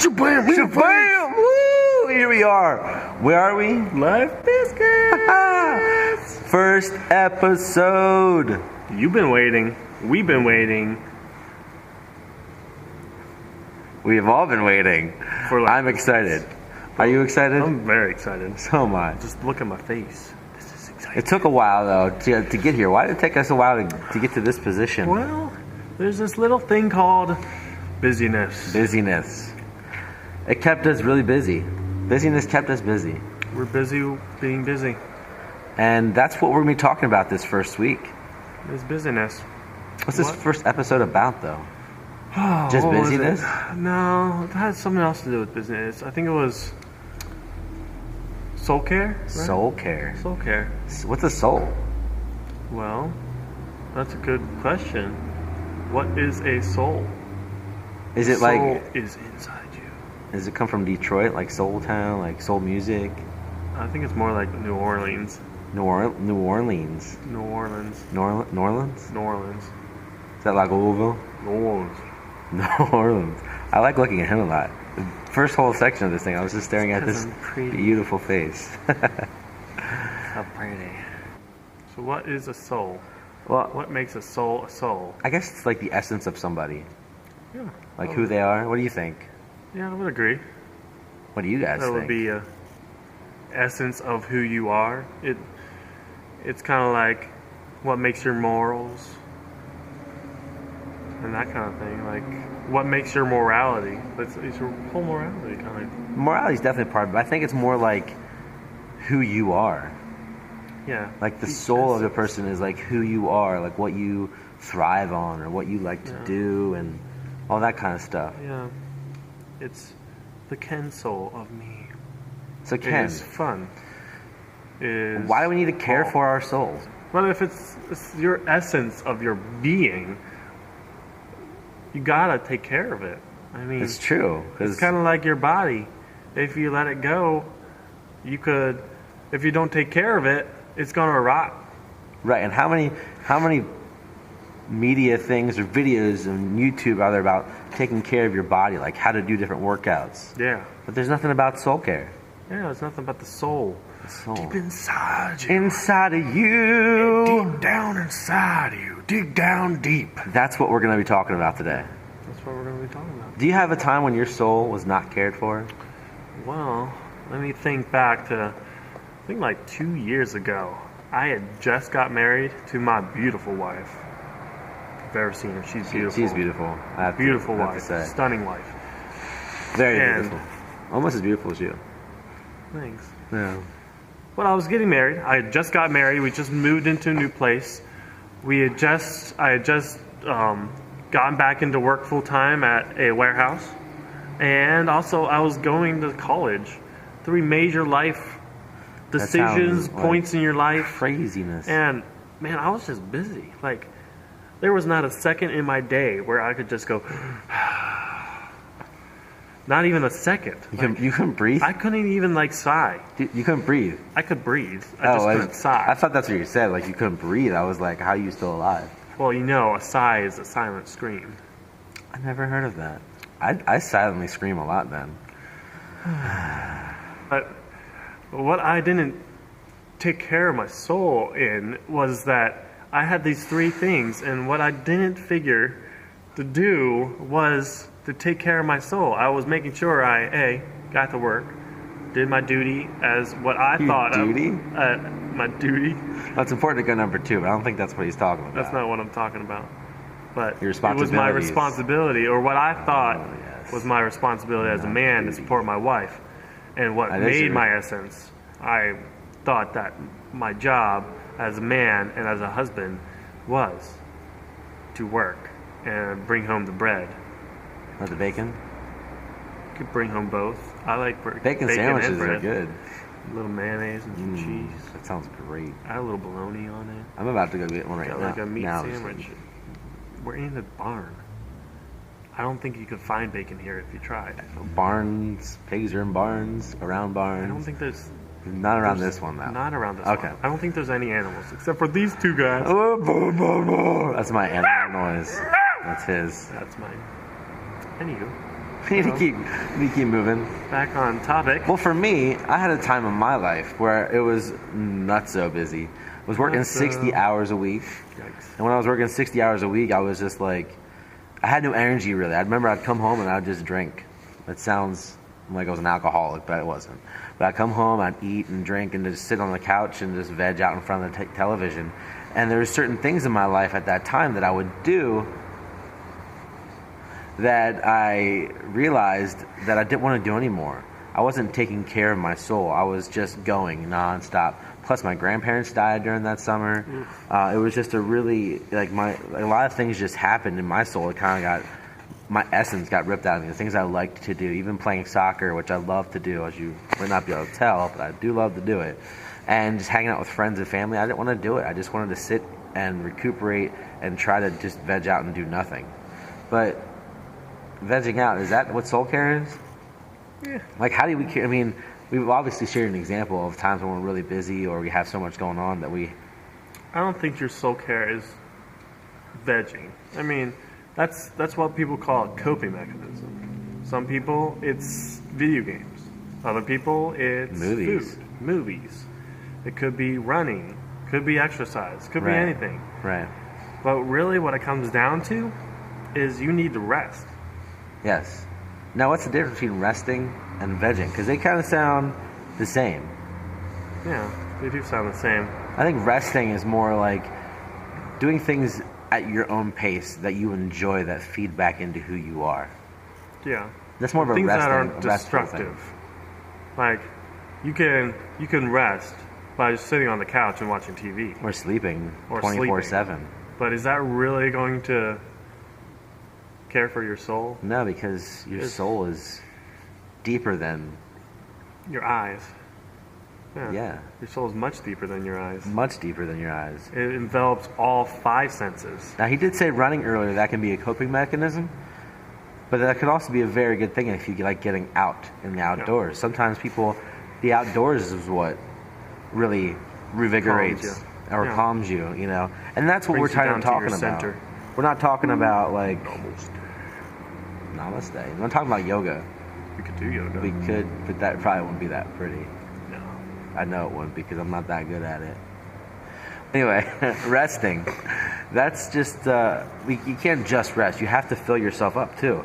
Shabam! Shabam! Woo! Here we are. Where are we? Live Biscuits! First episode. You've been waiting. We've been waiting. We've all been waiting. I'm excited. Are you excited? I'm very excited. So am I. Just look at my face. This is exciting. It took a while, though, to get here. Why did it take us a while to get to this position? Well, there's this little thing called busyness. Busyness. It kept us really busy. Busyness kept us busy. We're busy being busy. And that's what we're going to be talking about this first week. It's busyness. What's this first episode about, though? Oh, Just what was busyness? it? No, it had something else to do with business. I think it was soul care. Right? Soul care. Soul care. What's a soul? Well, that's a good question. What is a soul? Is it soul like... is inside you. Does it come from Detroit, like Soul Town, like soul music? I think it's more like New Orleans. New Orleans? New Orleans. New Orleans? New Orleans. Is that like Louisville? New Orleans. New Orleans. I like looking at him a lot. The first whole section of this thing, I was just staring at this beautiful face. How pretty. So what is a soul? Well, what makes a soul a soul? I guess it's like the essence of somebody. Yeah. Like who they are. What do you think? Yeah, I would agree. What do you guys think? That would be a essence of who you are. It's kind of like what makes your morals and that kind of thing. Like what makes your morality. It's your whole morality kind of. Morality is definitely part of it. I think it's more like who you are. Yeah. Like the soul of the person is like who you are, like what you thrive on or what you like to do and all that kind of stuff. Yeah. It's the Ken soul of me. So Ken, it's fun. Why do we need to care for our souls? Well, if it's your essence of your being, you gotta take care of it. I mean, it's true. It's kind of like your body. If you let it go, you could. If you don't take care of it, it's gonna rot. Right. And how many media things or videos on YouTube are there about taking care of your body, like how to do different workouts? Yeah. But there's nothing about soul care. Yeah, there's nothing about the soul. The soul. Deep inside you. Inside of you. Deep down inside of you. Dig down deep. That's what we're going to be talking about today. That's what we're going to be talking about. Do you have a time when your soul was not cared for? Well, let me think back to, I think like 2 years ago. I had just got married to my beautiful wife. If you've ever seen her, she's beautiful. She's beautiful. Beautiful wife. Stunning wife. Very beautiful. Almost as beautiful as you. Thanks. Yeah. Well, I was getting married. I had just got married. We just moved into a new place. I had just gotten back into work full time at a warehouse. And also I was going to college. 3 major life decisions, points in your life. Craziness. And man, I was just busy. Like there was not a second in my day where I could just go not even a second. You couldn't breathe? I couldn't even like sigh. You couldn't breathe? I could breathe. I just couldn't sigh. I thought that's what you said. Like you couldn't breathe. I was like, how are you still alive? Well, you know, a sigh is a silent scream. I never heard of that. I silently scream a lot then. But what I didn't take care of my soul in was that I had these 3 things, and what I didn't figure to do was to take care of my soul. I was making sure I got to work, did my duty as what I thought duty? My duty. That's important to go number 2, but I don't think that's what he's talking about. That's not what I'm talking about. But Your it was my responsibility, or what I thought was my responsibility as a man to support my wife. And what made my essence, I thought that my job as a man and as a husband was to work and bring home the bread. Not the bacon? You could bring home both. I like bacon sandwiches are good. A little mayonnaise and some cheese. That sounds great. Add a little bologna on it. I'm about to go get one right now. Like a meat sandwich. We're in a barn. I don't think you could find bacon here if you tried. Barns, pigs are in barns, around barns. I don't think there's... Not around this one, though. Not around this one. I don't think there's any animals, except for these 2 guys. That's my animal noise. That's his. That's mine. Anywho. We need to keep moving. Back on topic. Well, for me, I had a time in my life where it was not so busy. I was working 60 hours a week. Yikes. And when I was working 60 hours a week, I was just like, I had no energy really. I remember I'd come home and I'd just drink. That sounds like I was an alcoholic, but it wasn't. But I'd come home, I'd eat and drink and just sit on the couch and just veg out in front of the television. And there were certain things in my life at that time that I would do that I realized that I didn't want to do anymore. I wasn't taking care of my soul. I was just going nonstop. Plus, my grandparents died during that summer. It was just a really, a lot of things just happened in my soul. It kind of my essence got ripped out of me. The things I liked to do, even playing soccer, which I love to do, as you might not be able to tell, but I do love to do it. And just hanging out with friends and family, I didn't want to do it. I just wanted to sit and recuperate and try to just veg out and do nothing. But vegging out, is that what soul care is? Yeah. Like, how do we care? I mean, we've obviously shared an example of times when we're really busy or we have so much going on that we... I don't think your soul care is vegging. I mean, that's what people call a coping mechanism. Some people, it's video games. Other people, it's movies. Food, movies. It could be running, could be exercise, could be Right. anything. Right. But really what it comes down to is you need to rest. Yes. Now, what's the difference between resting and vegging? Because they kind of sound the same. Yeah, they do sound the same. I think resting is more like doing things at your own pace that you enjoy, that feed back into who you are. Yeah. That's more of a things resting, that aren't a restful destructive. thing. Like, you can rest by just sitting on the couch and watching TV. Or sleeping Or 24/7. But is that really going to care for your soul? No, because your soul is deeper than... Your eyes. Yeah. Your soul is much deeper than your eyes. Much deeper than your eyes. It envelops all 5 senses. Now, he did say running earlier, that can be a coping mechanism, but that could also be a very good thing if you like getting out in the outdoors. Sometimes the outdoors is what really revigorates or calms you, you know. And that's what Brings we're you down to talking your about. center. We're not talking about like namaste. We're not talking about yoga. We could do yoga. We could, but that probably wouldn't be that pretty. No. I know it wouldn't because I'm not that good at it. Anyway, resting. That's just, you can't just rest. You have to fill yourself up too.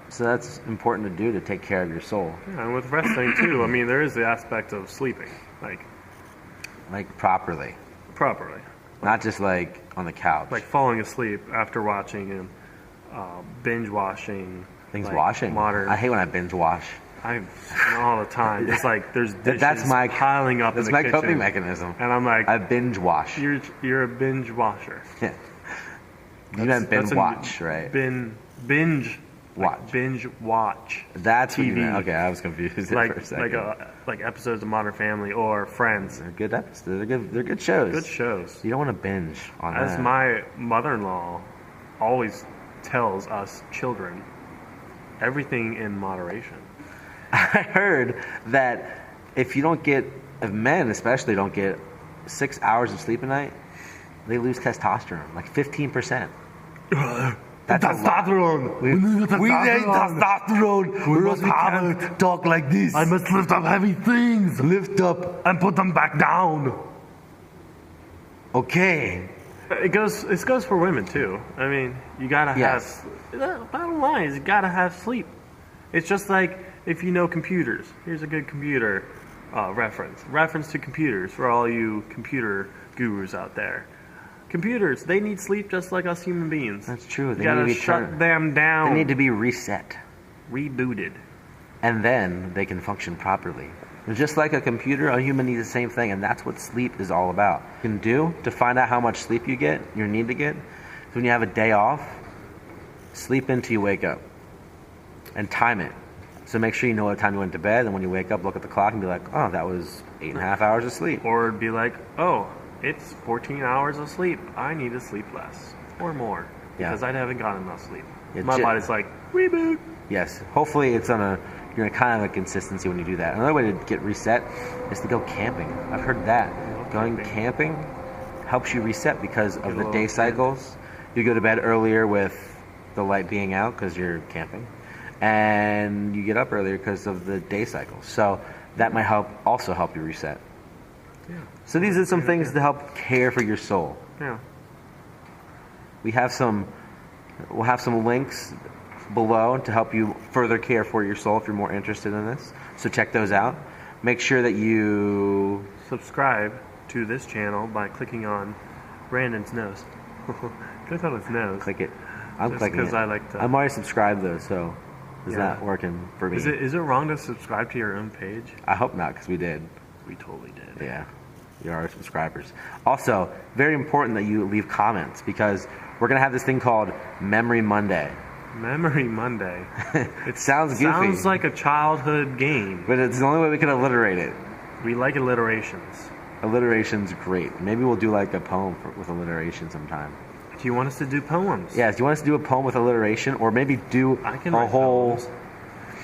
So that's important to do to take care of your soul. Yeah, and with resting too, I mean, there is the aspect of sleeping, like properly. properly. Not just like on the couch. Like falling asleep after watching and binge watching. Things like washing. Modern. I hate when I binge wash. All the time. It's like there's dishes piling up in the kitchen. That's my coping mechanism. And I'm like, I binge wash. You're a binge washer. Yeah. You meant binge watch, right? Binge watch. Like binge watch. That's TV. what you meant. Okay, I was confused for a second. Like episodes of Modern Family or Friends. They're good episodes. They're good shows. Good shows. You don't want to binge on that. As my mother-in-law always tells us children, everything in moderation. I heard that if men especially don't get 6 hours of sleep a night, they lose testosterone, like 15%. That's testosterone. We need testosterone. We must have it. Talk like this. I must lift up heavy things. Lift up and put them back down. Okay. It goes for women too. I mean, you gotta have. Bottom line is, you gotta have sleep. It's just like if you know computers. Here's a good computer reference. Reference to computers for all you computer gurus out there. Computers, they need sleep just like us human beings. That's true. You gotta shut them down. They need to be reset. Rebooted. And then they can function properly. Just like a computer, a human needs the same thing, and that's what sleep is all about. You can do to find out how much sleep you need to get. So when you have a day off, sleep until you wake up. And time it. So make sure you know what time you went to bed, and when you wake up, look at the clock and be like, oh, that was 8.5 hours of sleep. Or it'd be like, oh, it's 14 hours of sleep. I need to sleep less or more because I haven't gotten enough sleep. My body's like, reboot. Yes. Hopefully you're in kind of a consistency when you do that. Another way to get reset is to go camping. I've heard that. Going camping helps you reset because of the day cycles. You go to bed earlier with the light being out because you're camping, and you get up earlier because of the day cycle. So that might also help you reset. Yeah. So these are some things to help care for your soul. Yeah. We'll have some links below to help you further care for your soul if you're more interested in this. So check those out. Make sure that you subscribe to this channel by clicking on Brandon's nose. Click on his nose. Click it. I'm just clicking it. I like to. I'm already subscribed though, so it's not working for me. Is it wrong to subscribe to your own page? I hope not, because we did. We totally did. Yeah. You're our subscribers. Also, very important that you leave comments, because we're going to have this thing called Memory Monday. Memory Monday. It sounds goofy. Sounds like a childhood game. But it's the only way we can alliterate it. We like alliterations. Alliteration's great. Maybe we'll do like a poem with alliteration sometime. Do you want us to do poems? Yeah, do you want us to do a poem with alliteration, or maybe do a whole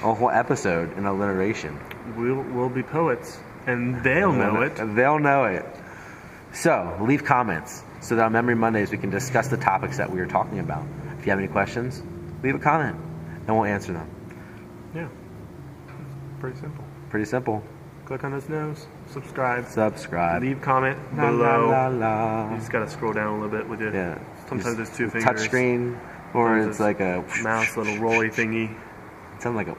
episode in alliteration? We'll be poets, and they'll know it. They'll know it. So, leave comments so that on Memory Mondays we can discuss the topics that we were talking about. If you have any questions, leave a comment, and we'll answer them. Yeah. It's pretty simple. Pretty simple. Click on his nose, subscribe. Leave comment below. La, la, la. You just gotta scroll down a little bit with it. Yeah. Sometimes it's two fingers. Touch screen, or it's like a mouse little rolly thingy. It sounds like a